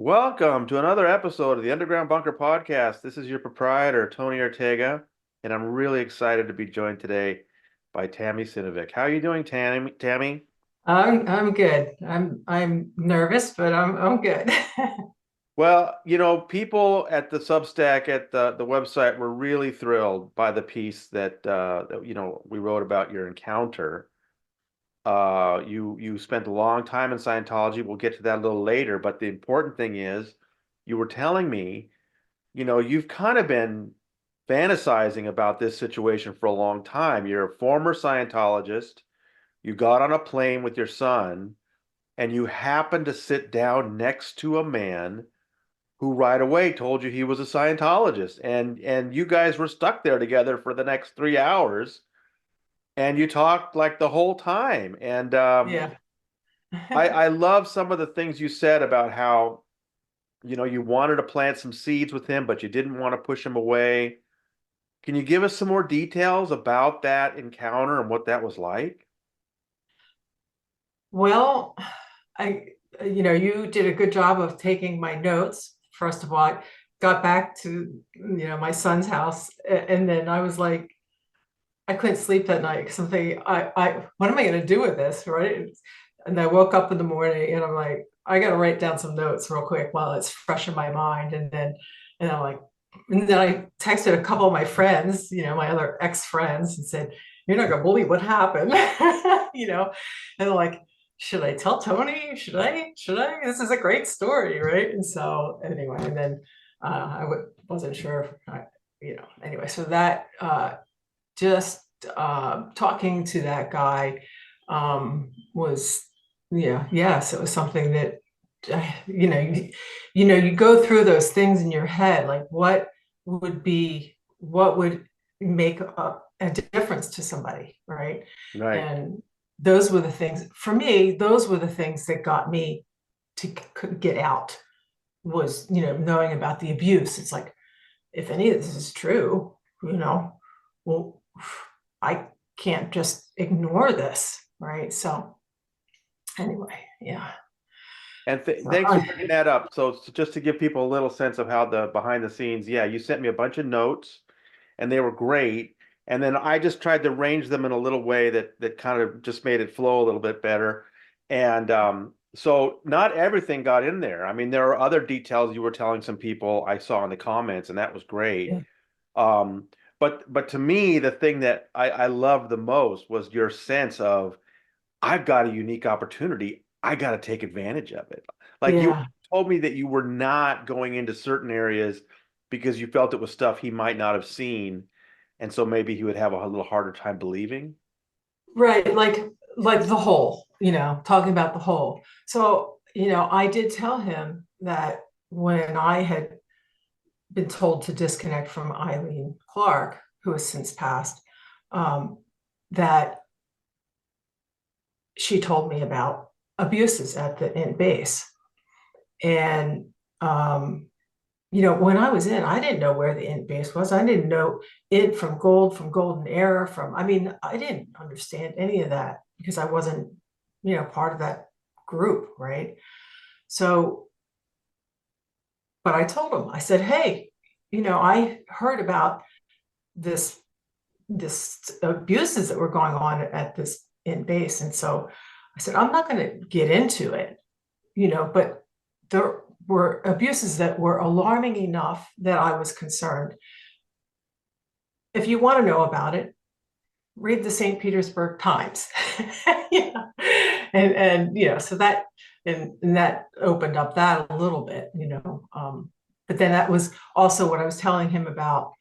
Welcome to another episode of the Underground Bunker Podcast. This is your proprietor, Tony Ortega, and I'm really excited to be joined today by Tammy Synovec. How are you doing, Tammy? I'm good. I'm nervous, but I'm good. Well, people at the Substack at the website were really thrilled by the piece that we wrote about your encounter. You spent a long time in Scientology. We'll get to that a little later, but the important thing is you were telling me you've kind of been fantasizing about this situation for a long time. You're a former Scientologist. You got on a plane with your son, and you happened to sit down next to a man who right away told you he was a Scientologist. And you guys were stuck there together for the next 3 hours, and you talked like the whole time. And Yeah. I love some of the things you said about how you wanted to plant some seeds with him, but you didn't want to push him away. Can you give us some more details about that encounter and what that was like? Well, you did a good job of taking my notes. First of all, I got back to, my son's house, and then I was like, I couldn't sleep that night because I'm thinking, what am I going to do with this, right? And I woke up in the morning and I'm like, I got to write down some notes real quick while it's fresh in my mind. And I'm like, and then I texted a couple of my friends, my other ex-friends, and said, "You're not gonna believe what happened," and they're like, "Should I tell Tony? Should I? Should I? This is a great story, right?" And so anyway, and then wasn't sure if anyway, so that just talking to that guy was, yeah, yes, it was something that you go through those things in your head, like what would make a difference to somebody, right? Right. And those were the things for me. Those were the things that got me to get out. Was knowing about the abuse. It's like, if any of this is true, well, I can't just ignore this, right? So anyway, yeah. And So thanks for bringing that up. So just to give people a little sense of how the behind the scenes, yeah, you sent me a bunch of notes and they were great. And then I just tried to arrange them in a little way that kind of just made it flow a little bit better. And so not everything got in there. I mean, there are other details you were telling some people I saw in the comments, and that was great. yeah, Um, but to me, the thing that I loved the most was your sense of I've got a unique opportunity. I got to take advantage of it. Like you yeah. told me that you were not going into certain areas because you felt it was stuff he might not have seen. And so maybe he would have a little harder time believing. Right, like the whole, talking about the whole. So, I did tell him that when I had been told to disconnect from Eileen Clark, who has since passed, um, that she told me about abuses at the in base. And when I was in, I didn't know where the in base was. I didn't know it from gold, from golden era, I mean, I didn't understand any of that because I wasn't, part of that group, right? So, but I told him, I said, hey, I heard about this, this abuses that were going on at this in base. And so I said, I'm not going to get into it, but there were abuses that were alarming enough that I was concerned. If you want to know about it, read the St. Petersburg Times. Yeah. So that and that opened up that a little bit, but then that was also what I was telling him about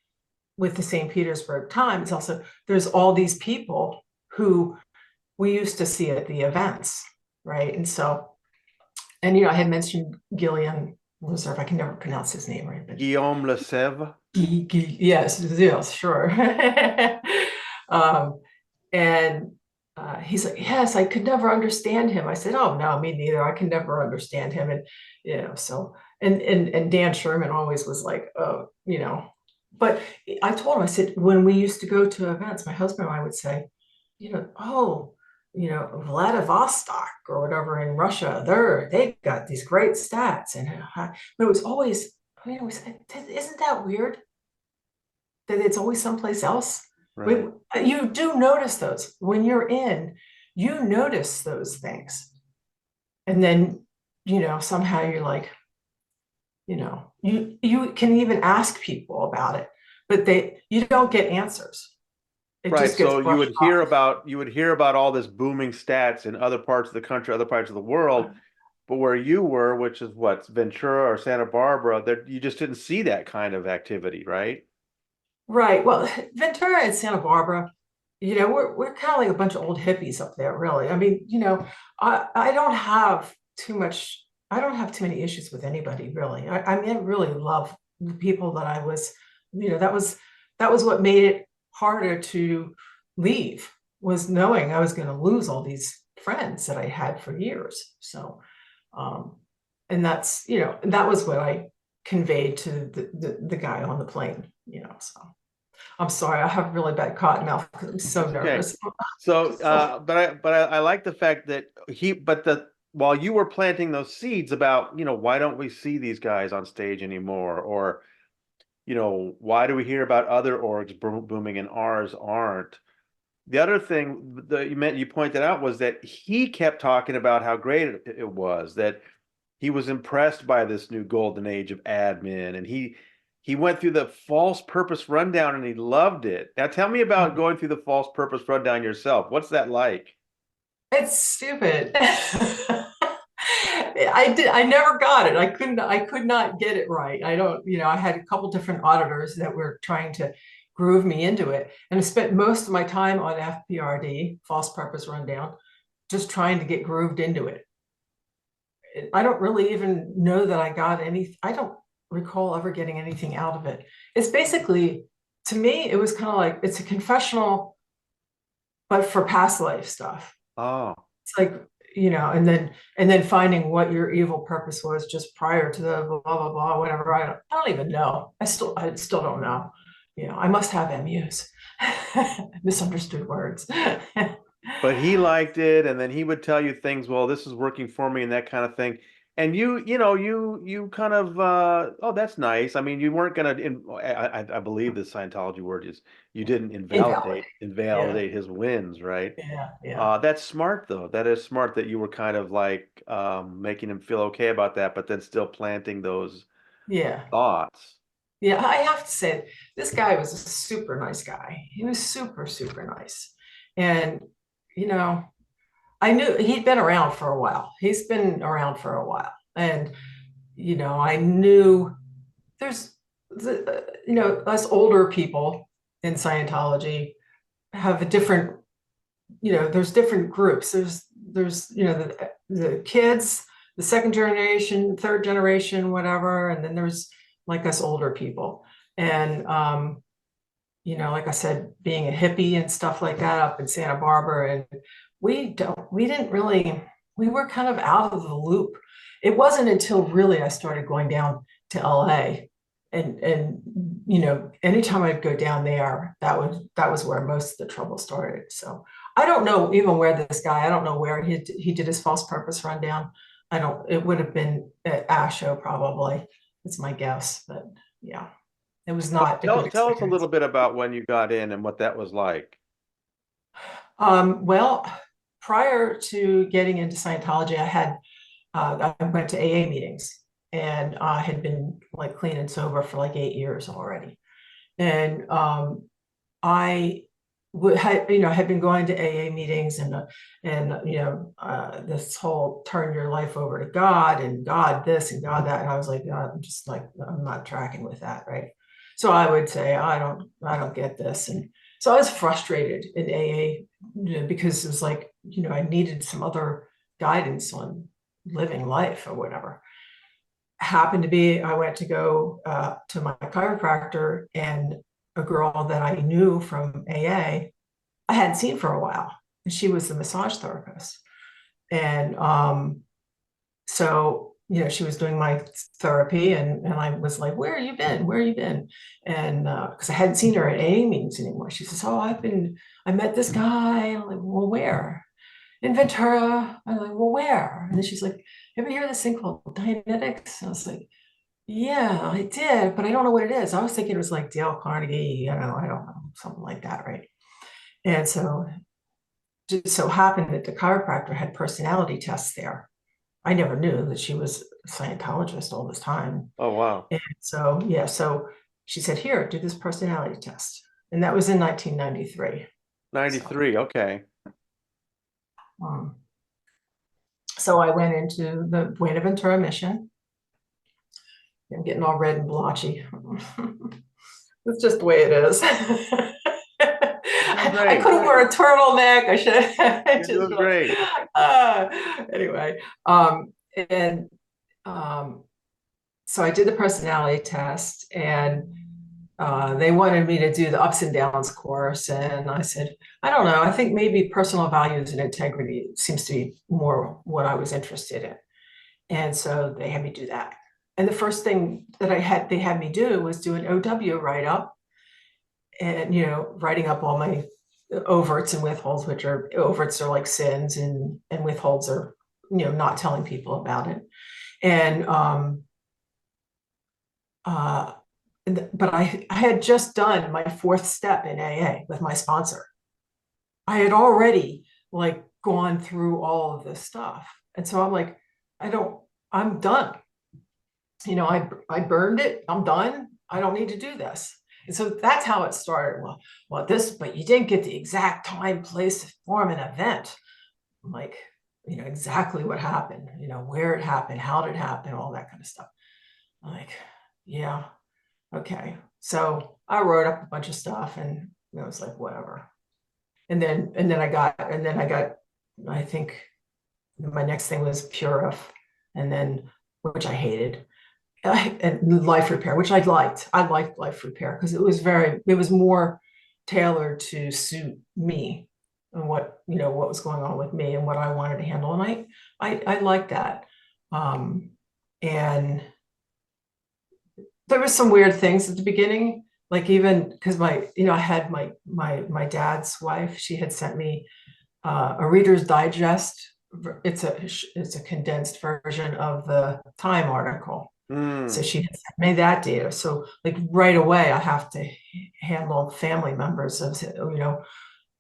with the St. Petersburg Times. Also, there's all these people who we used to see at the events, right? And so, and I had mentioned Gillian Reserve. I can never pronounce his name right, but Guillaume Lesèvre. yes, yes, sure. um, and he's like, yes, I could never understand him. I said, oh no, me neither. I can never understand him. And so and Dan Sherman always was like, oh, but I told him, I said, when we used to go to events, my husband and I would say, oh, Vladivostok or whatever in Russia, they've got these great stats. But it was always, isn't that weird that it's always someplace else? Right. You do notice those when you're in, you notice those things. And then, somehow you're like, you can even ask people about it, but you don't get answers. It Right. just gets So brushed off. you would hear about all this booming stats in other parts of the country, other parts of the world, but where you were, which is what, Ventura or Santa Barbara, there you just didn't see that kind of activity, right? Right. Well, Ventura and Santa Barbara, we're kind of like a bunch of old hippies up there, really. I mean, I don't have too much, I don't have too many issues with anybody, really. I mean, I really love the people that I was, that was what made it harder to leave, was knowing I was going to lose all these friends that I had for years. So, um, and that was what I conveyed to the guy on the plane, so. I'm sorry, I have really bad cotton mouth because I'm so Okay. nervous. So, So, I like the fact that while you were planting those seeds about, why don't we see these guys on stage anymore? Or, why do we hear about other orgs booming and ours aren't? The other thing that you pointed out was that he kept talking about how great it was, that he was impressed by this new golden age of admin, and he went through the false purpose rundown and he loved it. Now tell me about going through the false purpose rundown yourself. What's that like? it's stupid. I never got it. I could not get it right. I don't, I had a couple different auditors that were trying to groove me into it. And I spent most of my time on FPRD, false purpose rundown, just trying to get grooved into it. I don't really even know that I don't recall ever getting anything out of it. It's basically, to me, it was kind of like it's a confessional, but for past life stuff. Oh, It's like, and then finding what your evil purpose was just prior to the blah blah blah, whatever. I don't even know. I still don't know. I must have MUs. Misunderstood words. but he liked it, and then he would tell you things, well, this is working for me and that kind of thing. And you kind of, oh, that's nice. I mean, you weren't gonna, I believe the Scientology word is you didn't Invalid. Yeah, invalidate his wins, right? yeah, yeah, That's smart though. That is smart that you were kind of like making him feel okay about that, but then still planting those yeah. thoughts. Yeah, I have to say, this guy was a super nice guy. He was super, super nice. And, you know, I knew he'd been around for a while. He's been around for a while. And, I knew there's, us older people in Scientology have a different, there's different groups. There's, the kids, the second generation, third generation, whatever. And then there's like us older people. And, like I said, being a hippie and stuff like that up in Santa Barbara, and we didn't really, we were kind of out of the loop. It wasn't until really I started going down to LA, and anytime I'd go down there, that was where most of the trouble started. So I don't know even where this guy, I don't know where he did his false purpose rundown. I don't, it would have been at ASHO probably. It's my guess, but yeah. It was So not a good tell us a little experience. bit about when you got in and what that was like. Well, prior to getting into Scientology, I went to AA meetings, and I had been like clean and sober for like 8 years already. And I had been going to AA meetings, and this whole turn your life over to God and God this and God that. And I was like, God, I'm just like, I'm not tracking with that, right? So I would say, I don't get this. And so I was frustrated in AA, because it was like, I needed some other guidance on living life or whatever. Happened to be, I went to go to my chiropractor, and a girl that I knew from AA, I hadn't seen for a while. And she was the massage therapist. And so, she was doing my therapy, and I was like, where have you been? Where have you been? And because I hadn't seen her at AA meetings anymore. She says, oh, I met this guy. I'm like, well, where? in Ventura. I'm like, well, where? And then she's like, ever hear of this thing called Dianetics? And I was like, yeah, I did, but I don't know what it is. I was thinking it was like Dale Carnegie, I don't know, something like that, right? And so just so happened that the chiropractor had personality tests there. I never knew that she was a Scientologist all this time. Oh, wow. And so, yeah, so she said, here, do this personality test. And that was in 1993. So, 93. Okay. um, so I went into the Buenaventura mission. I'm getting all red and blotchy. It's just the way it is. You're doing I great. could have worn a turtleneck. I should have You're just doing like, great. uh, anyway. And um, so I did the personality test, and they wanted me to do the ups and downs course. And I said, I don't know. I think maybe personal values and integrity seems to be more what I was interested in. And so they had me do that. And the first thing that they had me do was do an OW write up, and writing up all my overts and withholds, which are overts are like sins, and withholds are not telling people about it. And uh but I had just done my fourth step in AA with my sponsor. I had already like gone through all of this stuff. And so I'm like, I'm done. I burned it. I'm done. I don't need to do this. And so that's how it started. But you didn't get the exact time, place, form, and event. I'm like, exactly what happened, where it happened, how did it happen, all that kind of stuff. I'm like, yeah, okay. So I wrote up a bunch of stuff, and it was like, whatever. And then I got, I think my next thing was Purif, and then, which I hated, and life repair, which I liked. I liked life repair because it was more tailored to suit me and what was going on with me and what I wanted to handle. And I liked that. Um, and there was some weird things at the beginning, like even because I had my dad's wife, she had sent me a Reader's Digest. It's a condensed version of the Time article. So Mm. she had sent me that data. So like right away, I have to handle family members of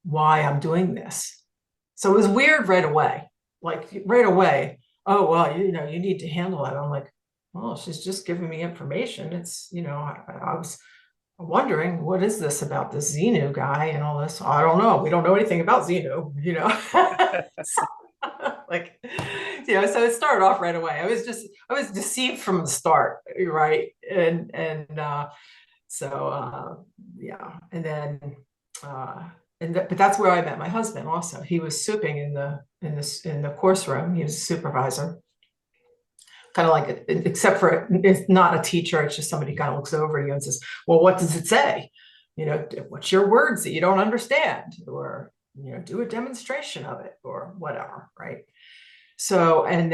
why I'm doing this. So it was weird right away. Like right away, oh well, you need to handle it. I'm like, well, she's just giving me information. It's I was wondering what is this about this Xenu guy and all this. I don't know. We don't know anything about Xenu. So, like, so it started off right away. I was deceived from the start, right? And yeah, and then uh but that's where I met my husband also. He was souping in the course room. He was a supervisor, kind of like, except for it's not a teacher, it's just somebody kind of looks over you and says, well, what does it say? What's your words that you don't understand? Or do a demonstration of it or whatever, right? So, and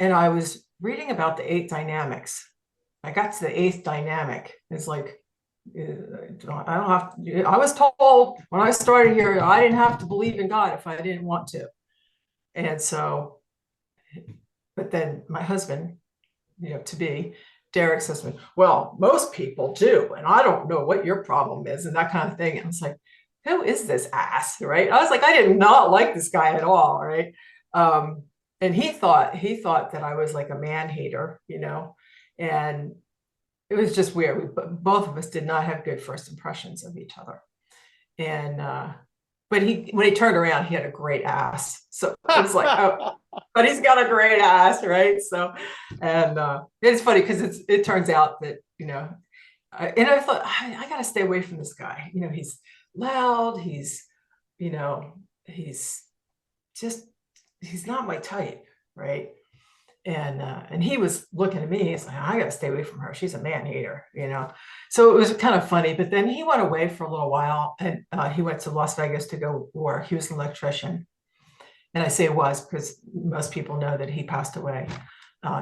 I was reading about the eight dynamics. I got to the eighth dynamic. It's like, I don't have to, I was told when I started here, I didn't have to believe in God if I didn't want to. And so, but then my husband, to be, Derek says to me, well, most people do. And I don't know what your problem is and that kind of thing. And I was like, who is this ass? Right. I was like, I did not like this guy at all. Right. And he thought that I was like a man hater, and it was just weird. Both of us did not have good first impressions of each other. And but when he turned around, he had a great ass. So it was like, oh, but he's got a great ass, right? So, and it's funny because it turns out that and I thought I got to stay away from this guy. He's loud. You know, he's just he's not my type, right? And he was looking at me. He's like, I gotta stay away from her. She's a man hater. So it was kind of funny. But then he went away for a little while, and he went to Las Vegas to go work. He was an electrician, and I say it was because most people know that he passed away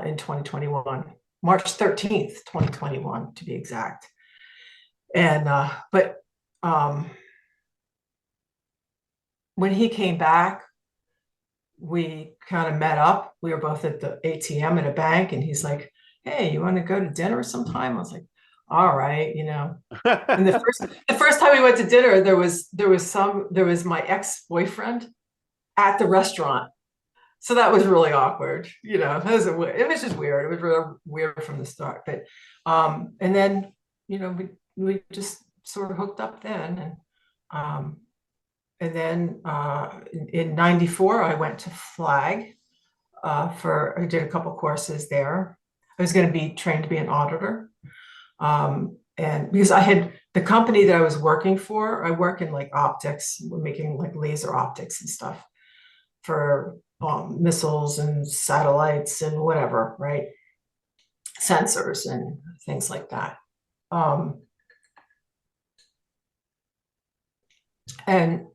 in 2021, March 13th, 2021, to be exact. And but when he came back, we kind of met up. We were both at the ATM at a bank, and he's like, "Hey, you want to go to dinner sometime?" I was like, "All right, you know." And the first time we went to dinner, there was my ex-boyfriend at the restaurant. So that was really awkward, you know. It was just weird. It was really weird from the start. But and then, we just sort of hooked up then. Um and then in 94 I went to Flag for I did a couple courses there. I was going to be trained to be an auditor. And because I had the company that I was working for, I work in like optics, we're making like laser optics and stuff for missiles and satellites and whatever, right? Sensors and things like that. Um, and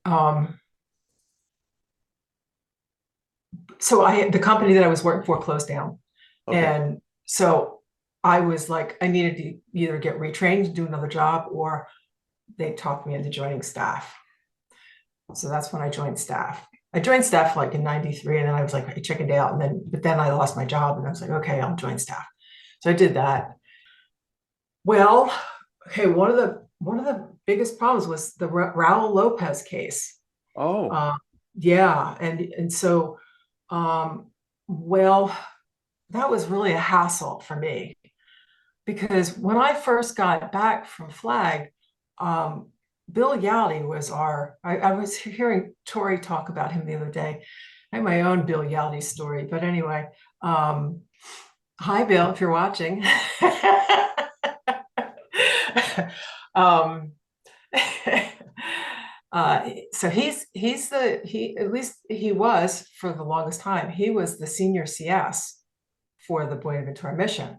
so the company that I was working for closed down. Okay. And so I was like, I needed to either get retrained to do another job, or they talked me into joining staff. So that's when I joined staff. I joined staff like in 93, and then I was like, I chickened out. But then I lost my job, and I was like, okay, I'll join staff. So I did that. Well, okay, one of the biggest problems was the Raul Lopez case. Oh, Uh, yeah, and so um, well, that was really a hassle for me, because when I first got back from Flag, um, Bill Yachty was I was hearing Tori talk about him the other day. I have my own Bill Yachty story, but anyway, um, hi Bill, if you're watching. um, so he at least he was for the longest time. He was the senior CS for the Buenaventura mission,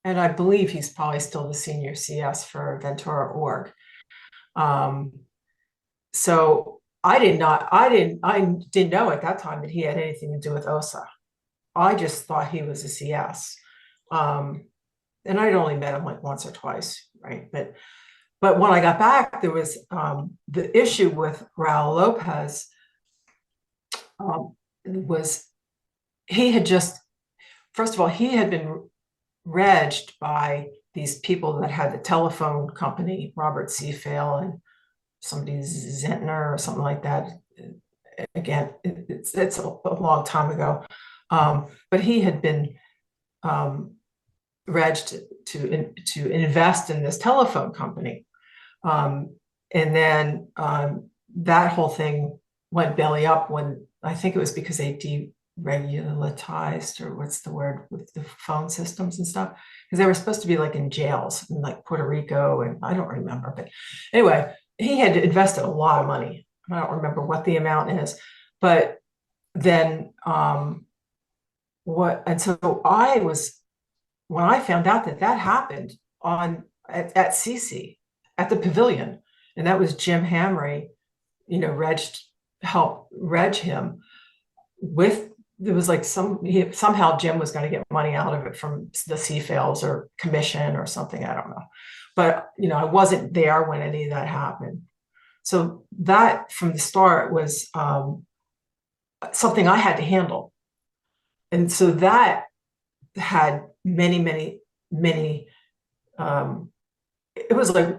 and I believe he's probably still the senior CS for Ventura Org. Um, so I didn't know at that time that he had anything to do with OSA. I just thought he was a CS. Um, and I'd only met him like once or twice, right? But when I got back, there was the issue with Raul Lopez was he had just, first of all, he had been regged by these people that had the telephone company, Robert Seafale and somebody Zentner or something like that. Again, it's a long time ago. But he had been regged to invest in this telephone company. And then that whole thing went belly up when I think it was because they deregularized, or what's the word, with the phone systems and stuff, because they were supposed to be like in jails in like Puerto Rico, and I don't remember, but anyway, he had invested a lot of money. I don't remember what the amount is, but then so I was, when I found out that that happened at CC at the pavilion, and that was Jim Hamry, helped reg him with, there was like somehow Jim was going to get money out of it from the C-Fails or commission or something. I don't know. But, I wasn't there when any of that happened. So that from the start was something I had to handle. And so that had many, many, many, it was like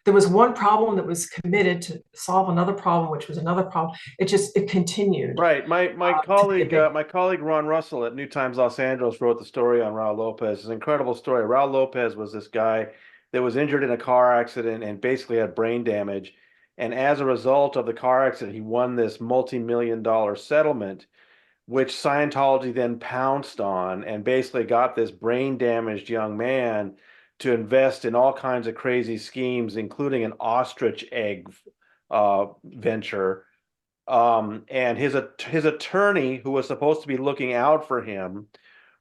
there was one problem that was committed to solve another problem, which was another problem. It continued right. My to be a colleague, big, my colleague Ron Russell at New Times Los Angeles wrote the story on Raul Lopez. It's an incredible story. Raul Lopez was this guy that was injured in a car accident and basically had brain damage. And as a result of the car accident, he won this multi-million dollar settlement, which Scientology then pounced on and basically got this brain damaged young man to invest in all kinds of crazy schemes, including an ostrich egg venture. And his attorney, who was supposed to be looking out for him,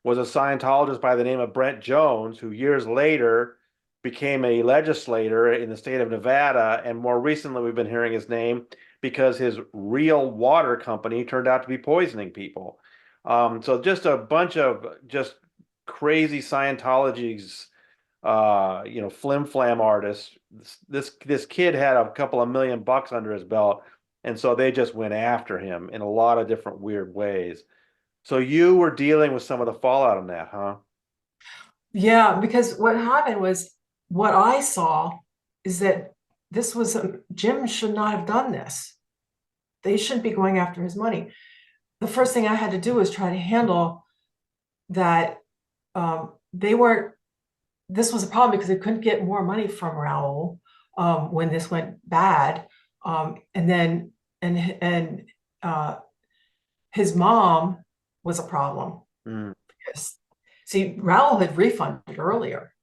was a Scientologist by the name of Brent Jones, who years later became a legislator in the state of Nevada. And more recently, we've been hearing his name because his real water company turned out to be poisoning people. So just a bunch of just crazy Scientology's, flim flam artists. This kid had a couple of $1 million under his belt, And so they just went after him in a lot of different weird ways. So you were dealing with some of the fallout on that, huh? Yeah, because what happened was what I saw is that this was Jim should not have done this. They shouldn't be going after his money. The first thing I had to do was try to handle that they weren't, this was a problem because they couldn't get more money from Raul when this went bad. And then, and his mom was a problem. Mm. Yes. See, Raul had refunded earlier.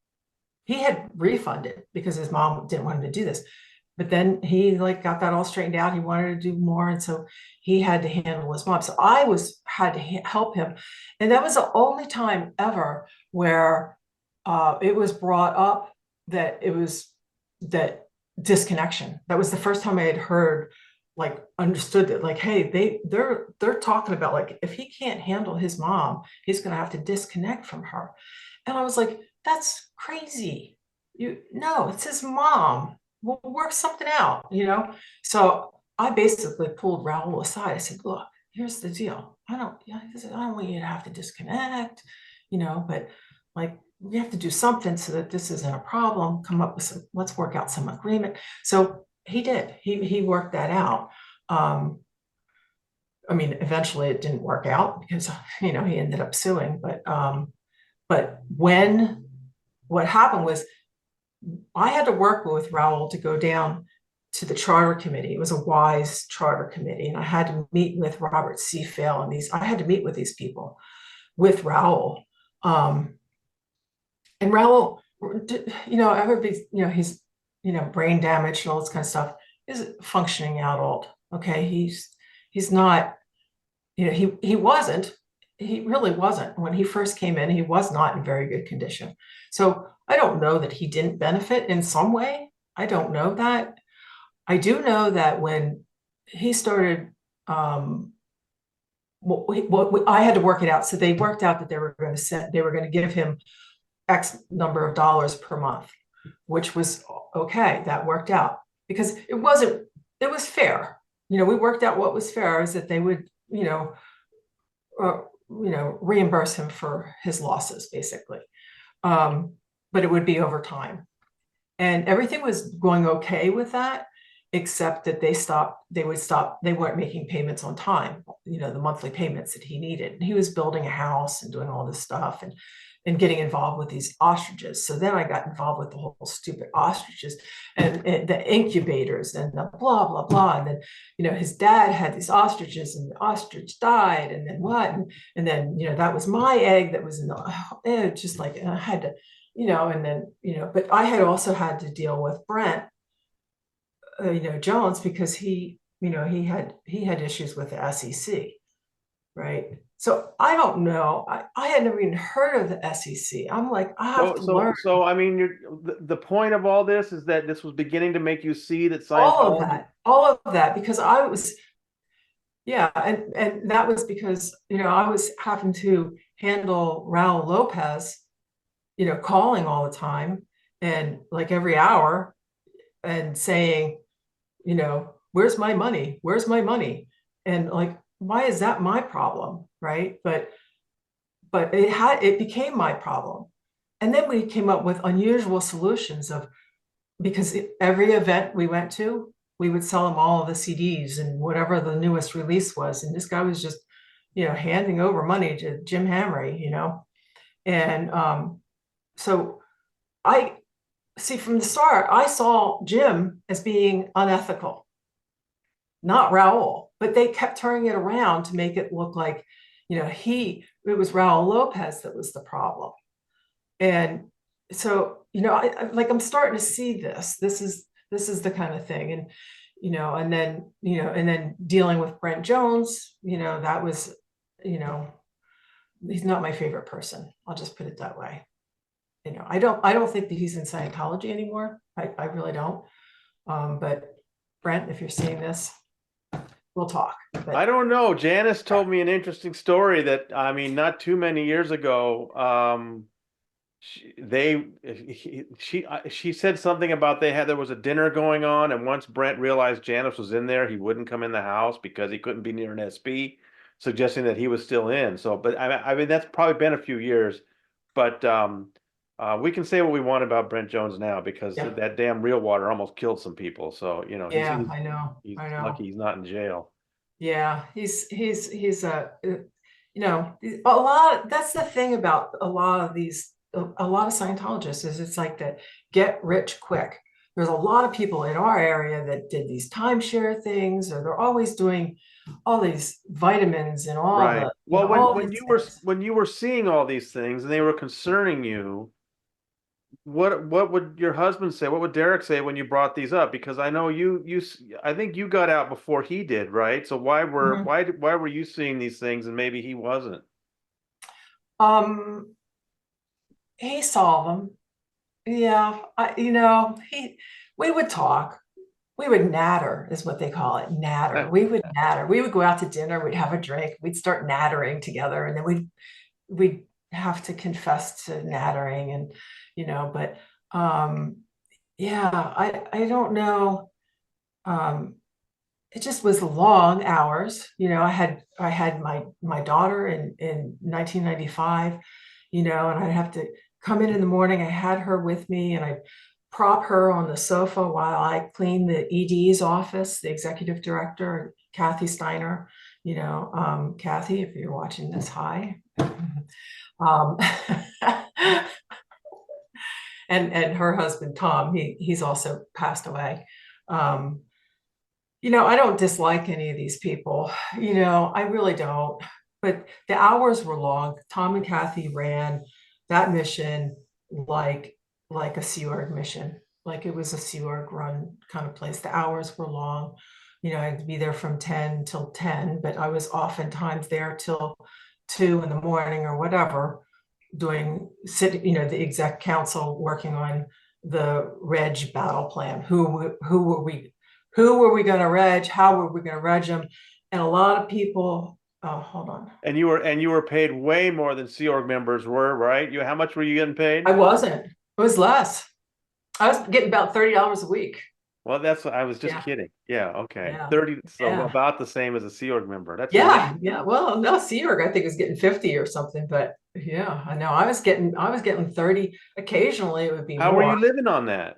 He had refunded because his mom didn't want him to do this. But then he like got that all straightened out. He wanted to do more. And so he had to handle his mom. So I had to help him. And that was the only time ever where it was brought up that it was that disconnection. That was the first time I had heard, like, understood that, like, hey, they're talking about, like, if he can't handle his mom, he's gonna have to disconnect from her. And I was like, that's crazy. No, it's his mom. We'll work something out, you know? So I basically pulled Raul aside. I said, look, here's the deal. Yeah, I don't want you to have to disconnect, but like we have to do something so that this isn't a problem. Come up with let's work out some agreement. So he did. He worked that out. I mean, eventually it didn't work out because, he ended up suing, but what happened was I had to work with Raul to go down to the charter committee. It was a wise charter committee, and I had to meet with Robert C. Fail and I had to meet with these people with Raul. And Raul, everybody's, he's, brain damaged and all this kind of stuff, is functioning adult. Okay. He's not, he really wasn't. When he first came in, he was not in very good condition. So I don't know that he didn't benefit in some way. I don't know that. I do know that when he started, I had to work it out. So they worked out that they were going to give him X number of dollars per month, which was okay. That worked out because it was fair. We worked out what was fair is that they would, reimburse him for his losses, basically. But it would be over time. And everything was going okay with that, except that they weren't making payments on time, the monthly payments that he needed. And he was building a house and doing all this stuff and getting involved with these ostriches. So then I got involved with the whole stupid ostriches and the incubators and the blah, blah, blah. And then, his dad had these ostriches and the ostrich died and then what? And then, that was my egg that was in the, just like, and I had to, and then, but I had also had to deal with Brent, Jones, because he had issues with the SEC, right? So I don't know. I had never even heard of the SEC. I'm like, I have to learn I mean, the point of all this is that this was beginning to make you see that all Scientology. of that, because I was, yeah, and that was because, I was having to handle Raul Lopez, calling all the time and like every hour and saying, where's my money? Where's my money? And like, why is that my problem? Right. But it became my problem. And then we came up with unusual solutions because every event we went to, we would sell them all of the CDs and whatever the newest release was. And this guy was just, handing over money to Jim Hamry, And so I see from the start, I saw Jim as being unethical, not Raul, but they kept turning it around to make it look like, it was Raul Lopez that was the problem. And so, I'm starting to see this. This is the kind of thing. And, and then dealing with Brent Jones, that was, he's not my favorite person. I'll just put it that way. I don't think that he's in Scientology anymore. I really don't. But Brent, if you're seeing this, we'll talk. But I don't know. Janice told me an interesting story that, I mean, not too many years ago, she said something about there was a dinner going on, and once Brent realized Janice was in there, he wouldn't come in the house because he couldn't be near an SP, suggesting that he was still in. So, but I mean that's probably been a few years, but we can say what we want about Brent Jones now because Yeah, that damn real water almost killed some people. So, yeah, I know, he's I know. lucky he's not in jail. Yeah, he's a lot. That's the thing about a lot of a lot of Scientologists is it's like that get rich quick. There's a lot of people in our area that did these timeshare things, or they're always doing all these vitamins and all Right. the, Well, all these things. when you were seeing all these things and they were concerning you, what would your husband say? What would Derek say when you brought these up? Because I know I think you got out before he did, right? So Mhm. why were you seeing these things and maybe he wasn't? Um, he saw them. Yeah, we would talk. We would natter, is what they call it, natter. We would natter. We would go out to dinner, we'd have a drink, we'd start nattering together, and then we'd have to confess to nattering and but um yeah, I don't know. Um it just was long hours. I had my daughter in 1995, and I'd have to come in the morning. I had her with me, and I'd prop her on the sofa while I cleaned the ED's office, the executive director, Kathy Steiner. Kathy, if you're watching this, hi. um, and her husband Tom, he's also passed away. um, I don't dislike any of these people. I really don't. But the hours were long. Tom and Kathy ran that mission like like a Sea Org mission, like it was a Sea Org run kind of place. The hours were long. I had to be there from 10 till 10, but I was oftentimes there till 2 in the morning or whatever, doing the exec council working on the reg battle plan. Who were we going to reg? How were we going to reg them? And a lot of people, oh, hold on. And you were paid way more than Sea Org members were, right? How much were you getting I paid? wasn't. It was less. I was getting about $30 a week. Well, I was just Yeah, kidding. Yeah, okay. yeah, 30, so yeah, about the same as a Sea Org member. That's amazing. yeah, yeah. Well, no, Sea Org, I think was getting 50 or something, but yeah, I know I was getting 30. Occasionally it would be How were more. you living on that?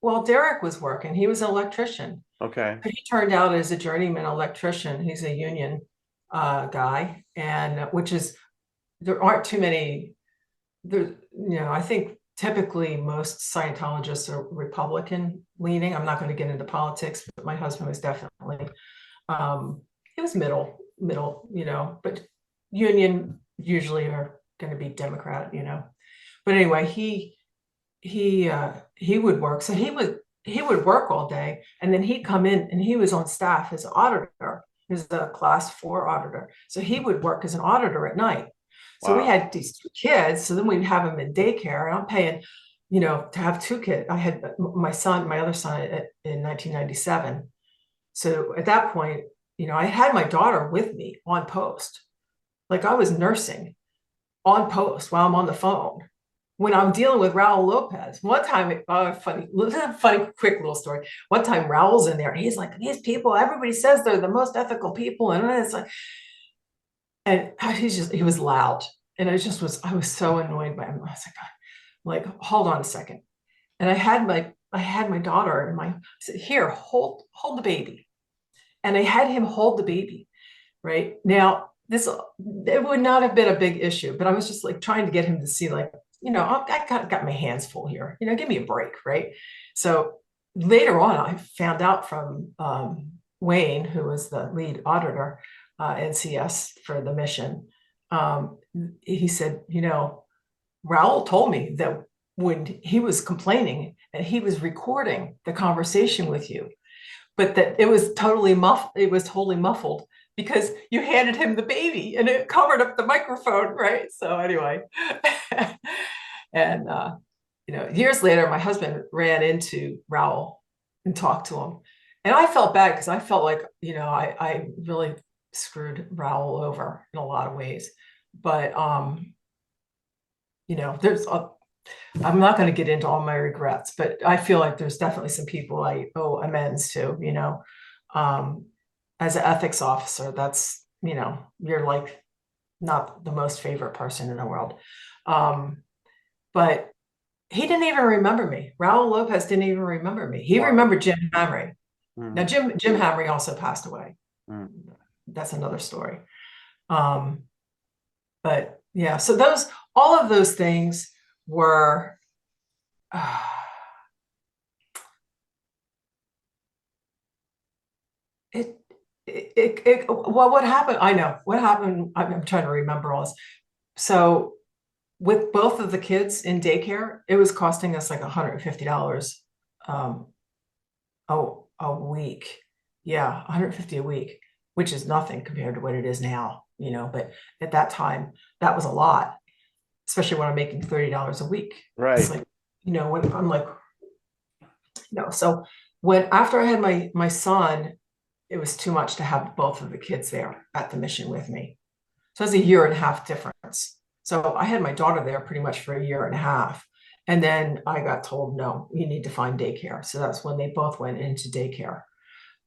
Well, Derek was working. He was an electrician. Okay. But he turned out as a journeyman electrician. He's a union guy, and which is there aren't too many. There, I think typically most Scientologists are Republican leaning. I'm not going to get into politics, but my husband was definitely. He was middle, but union usually are going to be Democrat. But anyway, he would work. So he would work all day, and then he'd come in, and he was on staff as an auditor. He was a class 4 auditor. So he would work as an auditor at night. So we Wow. had these 2 kids. So then we'd have them in daycare, and I'm paying, to have 2 kids. I had my other son in 1997. So at that point, I had my daughter with me on post. Like I was nursing on post while I'm on the phone when I'm dealing with Raul Lopez. One time, funny, quick little story. One time, Raul's in there, and he's like, "These people, everybody says they're the most ethical people," and it's like, and he was loud, and I was so annoyed by him. I was like, hold on a second. And I had my daughter, and I said, "Here, hold the baby," and I had him hold the baby. Right now, it would not have been a big issue, but I was just like trying to get him to see, like, I got my hands full here, give me a break, right? So later on, I found out from Wayne, who was the lead auditor, NCS for the mission. He said, Raul told me that when he was complaining, that he was recording the conversation with you, but that it was totally muffled because you handed him the baby and it covered up the microphone, right? So anyway, and years later, my husband ran into Raul and talked to him, and I felt bad because I felt like I really screwed Raul over in a lot of ways, but there's I'm not going to get into all my regrets, but I feel like there's definitely some people I owe amends to, um, as an ethics officer, that's, you're like not the most favorite person in the world. Um, but he didn't even remember me. Raul Lopez didn't even remember me. He Wow. remembered Jim Hamry. Now, Mm, Jim Hamry also passed away. mm. That's another story. Um, but yeah, so all of those things were, uh, it, well, what happened? I know what happened. I'm trying to remember all this. So with both of the kids in daycare, it was costing us like $150 um, a week. Yeah, 150 a week, which is nothing compared to what it is now, but at that time, that was a lot, especially when I'm making $30 a week. It's Right. like, when I'm like, so when after I had my son, it was too much to have both of the kids there at the mission with me. So it's a year and a half difference. So I had my daughter there pretty much for a year and a half. And then I got told, no, you need to find daycare. So that's when they both went into daycare.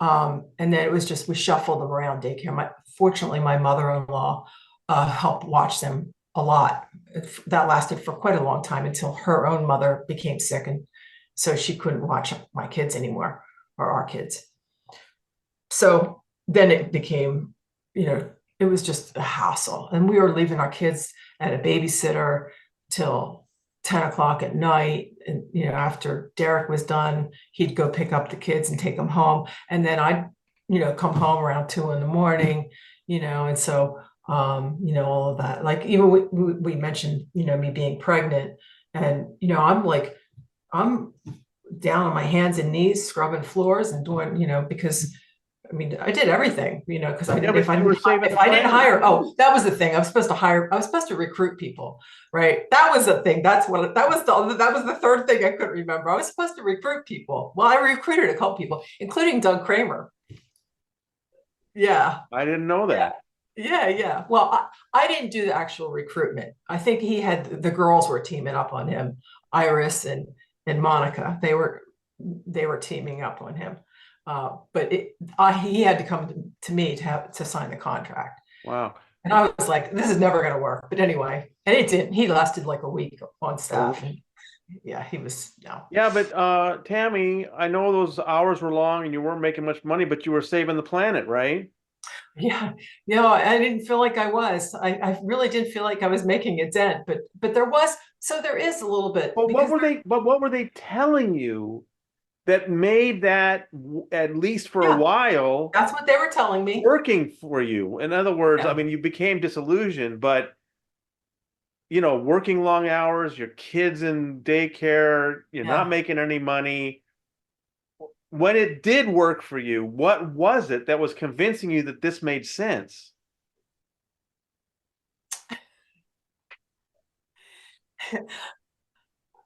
And then it was just, we shuffled them around daycare. Fortunately, my mother-in-law helped watch them a lot. That lasted for quite a long time until her own mother became sick. And so she couldn't watch my kids anymore, or our kids. So then it became, it was just a hassle. And we were leaving our kids at a babysitter till 10 o'clock at night. And, after Derek was done, he'd go pick up the kids and take them home. And then I'd, come home around 2 in the morning, and so, all of that. Like even we mentioned, me being pregnant, and, I'm down on my hands and knees, scrubbing floors and doing, because I mean, I did everything, because Yeah, but you were saving the if I didn't planet. hire, oh, that was the thing. I was supposed to recruit people, right? That was the thing. That was the third thing I couldn't remember. I was supposed to recruit people. Well, I recruited a couple people, including Doug Kramer. Yeah. I didn't know Yeah. that. Yeah. Yeah. Well, I didn't do the actual recruitment. I think the girls were teaming up on him, Iris and Monica. They were teaming up on him. But he had to come to me to sign the contract. Wow. And I was like, this is never going to work. But anyway, and it didn't. He lasted like a week on staff. And yeah, he was, no. Yeah, but Tammy, I know those hours were long and you weren't making much money, but you were saving the planet, right? Yeah, I didn't feel like I was. I really didn't feel like I was making a dent, but there is a little bit because But what were they telling you that made that at least for a yeah, while that's what they were telling me. working for you? In other words, I Yeah, mean, you became disillusioned, but working long hours, your kids in daycare, you're not yeah. making any money. When it did work for you, what was it that was convincing you that this made sense?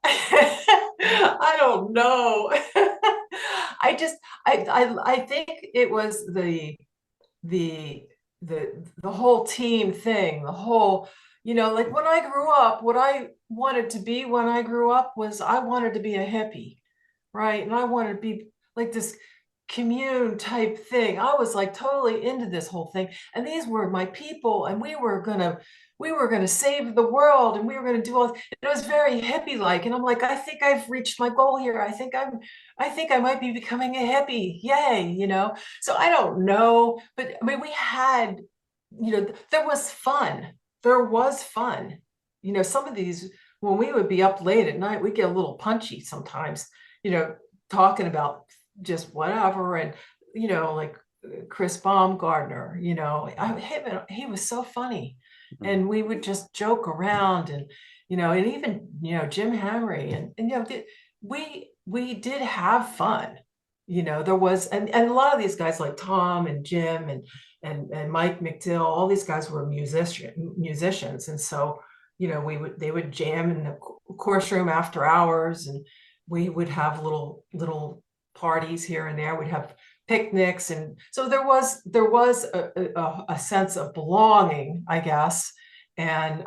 I don't know. I just I think it was the the whole team thing, the whole, like when I grew up, what I wanted to be when I grew up was I wanted to be a hippie, right? And I wanted to be like this commune type thing. I was like totally into this whole thing. And these were my people, and we were gonna save the world, and we were gonna do all this. It was very hippie like. And I'm like, I think I've reached my goal here. I think I might be becoming a hippie. Yay. So I don't know, but I mean, we had, there was fun. There was fun. Some of these, when we would be up late at night, we get a little punchy sometimes, you know, talking about just whatever. And, like Chris Baumgartner, he was so funny. Mhm. And we would just joke around, and, and even, Jim Hamry, and we did have fun. There was, and a lot of these guys like Tom and Jim and Mike McDill, all these guys were musicians. And so, they would jam in the course room after hours, and we would have little parties here and there. We'd have picnics. And so there was a sense of belonging, I guess. And,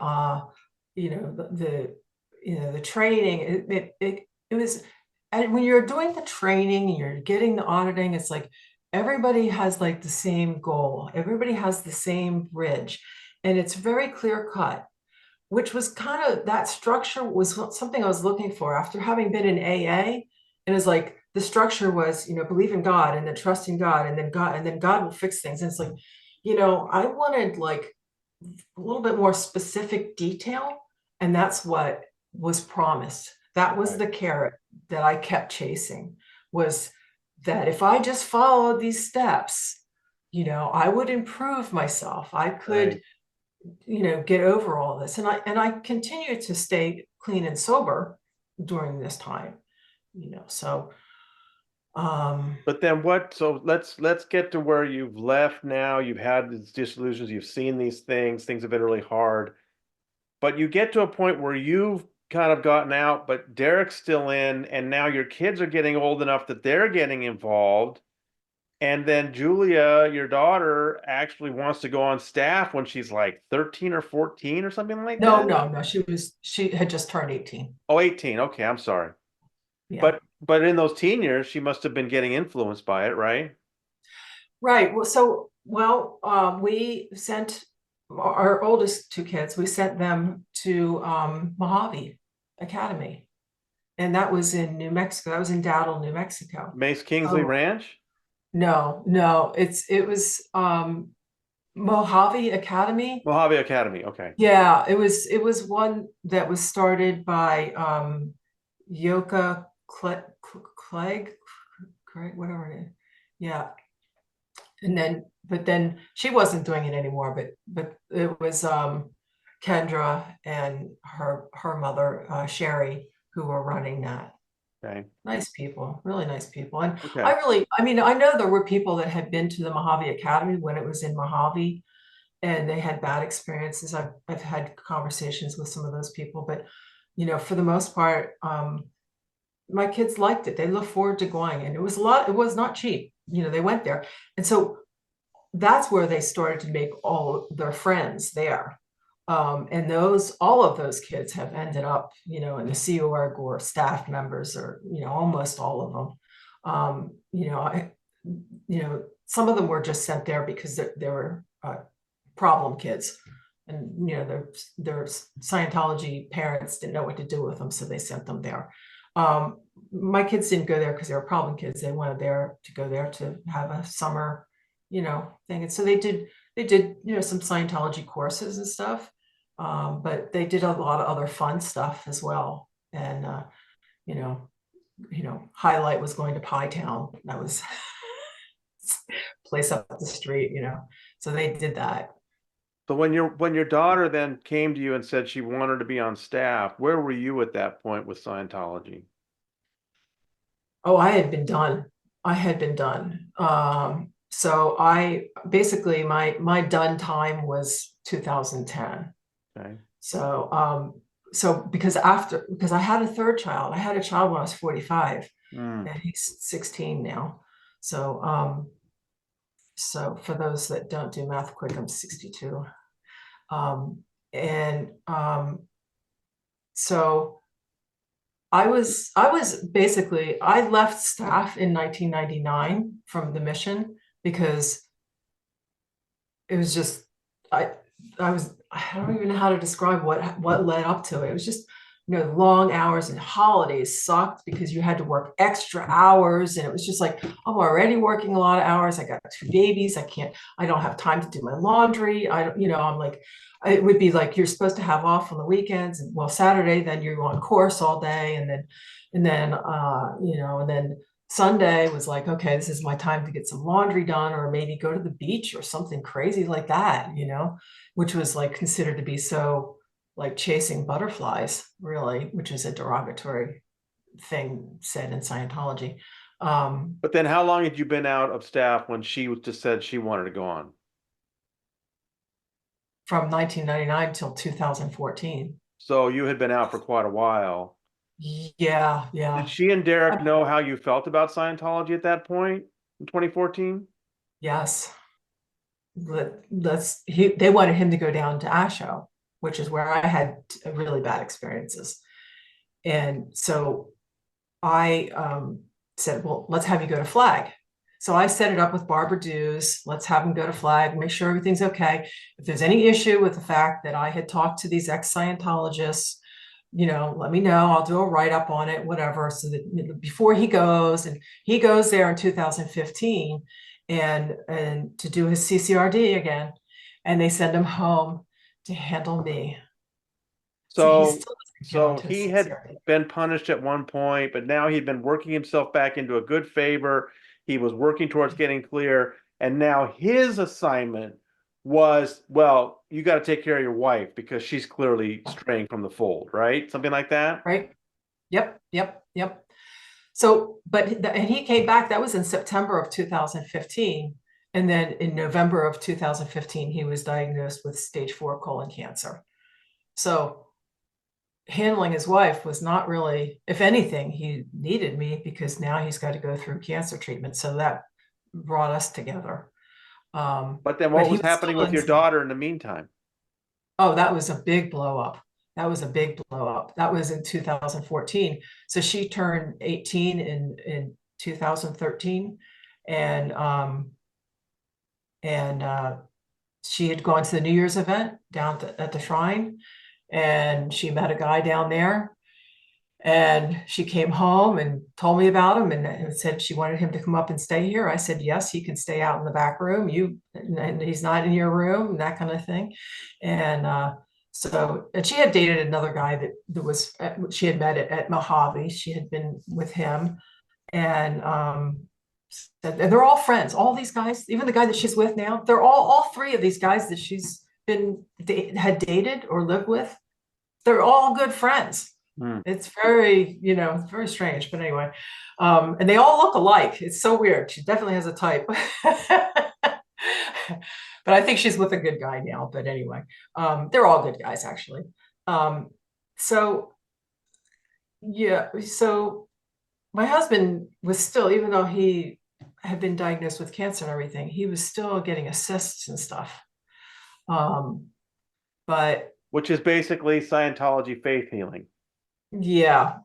the training, it was, and when you're doing the training and you're getting the auditing, it's like everybody has like the same goal, everybody has the same bridge, and it's very clear cut, which was kind of, that structure was something I was looking for after having been in AA. And it's like the structure was, believe in God and then trust in God, and then God will fix things. And it's like, I wanted like a little bit more specific detail, and that's what was promised. That was Right. the carrot that I kept chasing, was that if I just followed these steps, I would improve myself. I could, Right. get over all this. And I continued to stay clean and sober during this time, so But then what? So let's get to where you've left now. You've had these disillusions. You've seen these things. Things have been really hard. But you get to a point where you've kind of gotten out, but Derek's still in, and now your kids are getting old enough that they're getting involved. And then Julia, your daughter, actually wants to go on staff when she's like 13 or 14 or something like no, that. no, no, she had just turned 18. Oh, 18. Okay, I'm sorry. Yeah. But in those teen years, she must have been getting influenced by it, right? Right. We sent our oldest two kids, we sent them to Mojave Academy. And that was in New Mexico. That was in Dowdle, New Mexico. Mace Kingsley Oh, Ranch? no, no, it was Mojave Academy. Mojave Academy. Okay. Yeah, it was one that was started by Yoka Clegg, Craig, whatever it is. Yeah. And then, but then she wasn't doing it anymore, but it was Kendra and her mother, Sherry, who were running that. Okay. Nice people, really nice people. And Okay. I mean, I know there were people that had been to the Mojave Academy when it was in Mojave, and they had bad experiences. I've had conversations with some of those people, but for the most part, my kids liked it. They look forward to going, and it was not cheap. They went there. And so that's where they started to make all their friends there. And all of those kids have ended up, in the Sea Org or staff members, or, almost all of them. Some of them were just sent there because they were problem kids. And, their Scientology parents didn't know what to do with them, so they sent them there. My kids didn't go there because they were problem kids. They wanted to go there to have a summer, thing. And so they did, some Scientology courses and stuff. But they did a lot of other fun stuff as well. And, you know, highlight was going to Pie Town. That was place up the street, so they did that. So when your daughter then came to you and said she wanted to be on staff, where were you at that point with Scientology? Oh, I had been done. I had been done. So I basically, my done time was 2010. Okay. So because I had a third child. I had a child when I was 45, Mm. and he's 16 now. So for those that don't do math quick, I'm 62. And so I was basically, I left staff in 1999 from the mission because it was just, I I don't even know how to describe what led up to it. It was just, long hours, and holidays sucked because you had to work extra hours, and it was just like, I'm already working a lot of hours. I got two babies. I don't have time to do my laundry. I don't, I'm like, it would be like you're supposed to have off on the weekends, and well, Saturday, then you're on course all day, and then Sunday was like, okay, this is my time to get some laundry done, or maybe go to the beach or something crazy like that, which was like considered to be so like chasing butterflies, really, which is a derogatory thing said in Scientology. But then how long had you been out of staff when she just said she wanted to go on? From 1999 till 2014. So you had been out for quite a while. Yeah, Did yeah. she and Derek I- know how you felt about Scientology at that point in 2014? yes. They wanted him to go down to Asho, which is where I had really bad experiences. And so I said, well, let's have you go to Flag. So I set it up with Barbara Dews. Let's have him go to Flag, make sure everything's okay. If there's any issue with the fact that I had talked to these ex-Scientologists, let me know. I'll do a write-up on it, whatever. So that before he goes, and he goes there in 2015 and to do his CCRD again, and they send him home to handle me. So he So, still doesn't get so onto his he had CCRD. been punished at one point, but now he'd been working himself back into a good favor. He was working towards getting clear, and now his assignment was, well, you got to take care of your wife because she's clearly straying from the fold, right? Something like that. Right? Yep, yep, yep. So, and he came back, that was in September of 2015. And then in November of 2015, he was diagnosed with stage 4 colon cancer. So handling his wife was not really, if anything, he needed me because now he's got to go through cancer treatment. So that brought us together. But then But what he was was happening still with in. your daughter in the meantime? Oh, that was a big blow up. That was a big blow up. That was in 2014. So she turned 18 in 2013, and she had gone to the New Year's event down at the shrine, and she met a guy down there, and she came home and told me about him and said she wanted him to come up and stay here. I said, yes, he can stay out in the back room. And he's not in your room, that kind of thing. And and she had dated another guy that was, she had met at Mojave. She had been with him. And and they're all friends. All these guys, even the guy that she's with now, they're all three of these guys that she's had dated or lived with. They're all good friends. Hmm. It's very, it's very strange. But anyway, and they all look alike. It's so weird. She definitely has a type. But I think she's with a good guy now. But anyway, they're all good guys actually. Um, so yeah, so my husband was still, even though he had been diagnosed with cancer and everything, he was still getting assists and stuff. Um, but Which is basically Scientology faith healing. yeah,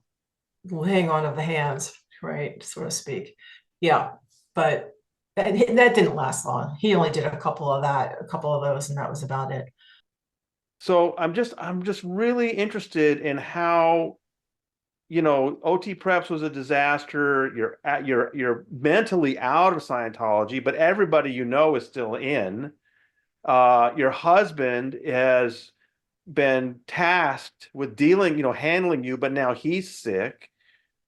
laying on of the hands, right, so to speak. Yeah, but that didn't last long. He only did a couple of those, and that was about it. So I'm just really interested in how, OT preps was a disaster. You're mentally out of Scientology, but everybody is still in. Your husband has been tasked with dealing, handling you, but now he's sick.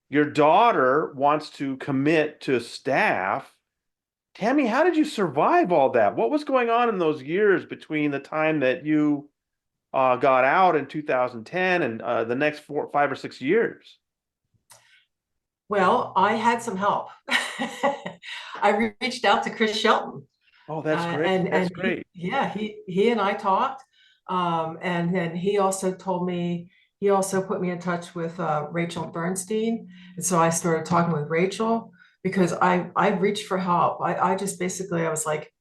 Your daughter wants to commit to staff. Tammy, how did you survive all that? What was going on in those years between the time that you got out in 2010 and the next 4, 5, or 6 years? Well, I had some help. I reached out to Chris Shelton, Oh, that's great. and That's great. he and I talked, and then he also told me, he also put me in touch with Rachel Bernstein, and so I started talking with Rachel because I reached for help. I just basically, I was like,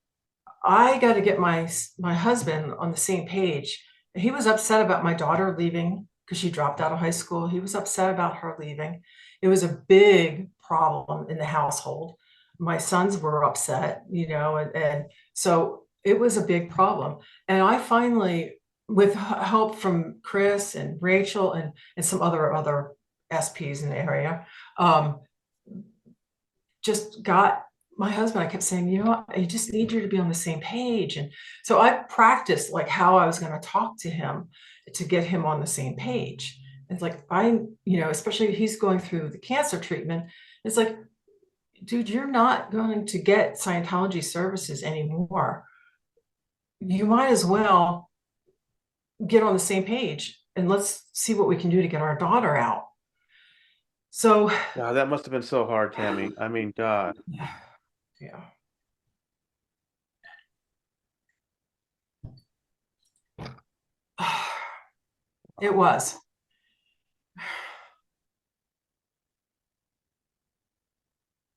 I got to get my husband on the same page. He was upset about my daughter leaving because she dropped out of high school. He was upset about her leaving. It was a big problem in the household. My sons were upset, and so it was a big problem. And I finally, with help from Chris and Rachel and some other SPs in the area, um, just got my husband. I kept saying, I just need you to be on the same page. And so I practiced like how I was going to talk to him to get him on the same page. It's like, especially if he's going through the cancer treatment, it's like, dude, you're not going to get Scientology services anymore. You might as well get on the same page and let's see what we can do to get our daughter out. So, Wow, that must have been so hard, Tammy. I mean, God. yeah, yeah. It was.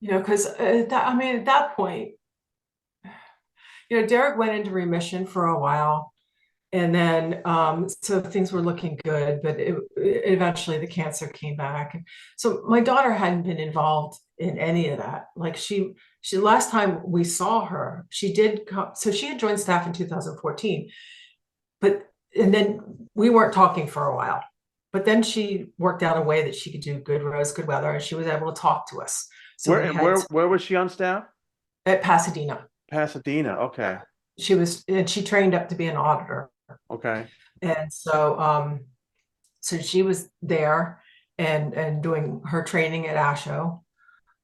Because at that point, Derek went into remission for a while. And then, so things were looking good, but eventually the cancer came back. And so my daughter hadn't been involved in any of that. Like last time we saw her, she did come, so she had joined staff in 2014, but, and then we weren't talking for a while. But then she worked out a way that she could do good roads, good weather, and she was able to talk to us. So Where we and had where was she on staff? at Pasadena. Pasadena. Okay. She was, and she trained up to be an auditor. Okay. And so she was there and doing her training at ASHO.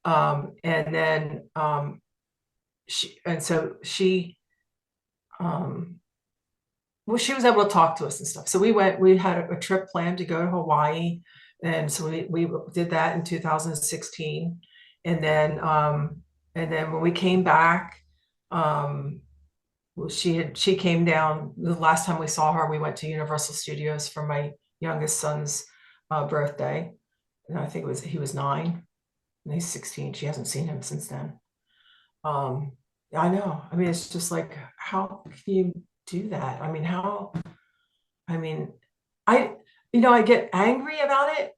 And then she well, she was able to talk to us and stuff. So we had a trip planned to go to Hawaii. And so we did that in 2016. And then when we came back, um, well, she came down the last time we saw her. We went to Universal Studios for my youngest son's birthday, and I think he was 9, and he's 16. She hasn't seen him since then. Um, I know. I mean, it's just like, how can you do that? I mean, how? I mean, I I get angry about it.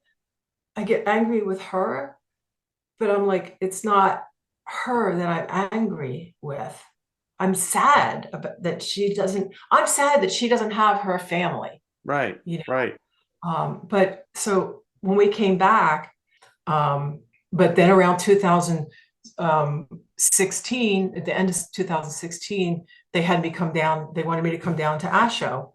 I get angry with her, but I'm like, it's not her that I'm angry with. I'm sad about that she doesn't, I'm sad that she doesn't have her family, Right. you know. Right. But so when we came back, but then around 2016, at the end of 2016, they had me come down, they wanted me to come down to ASHO.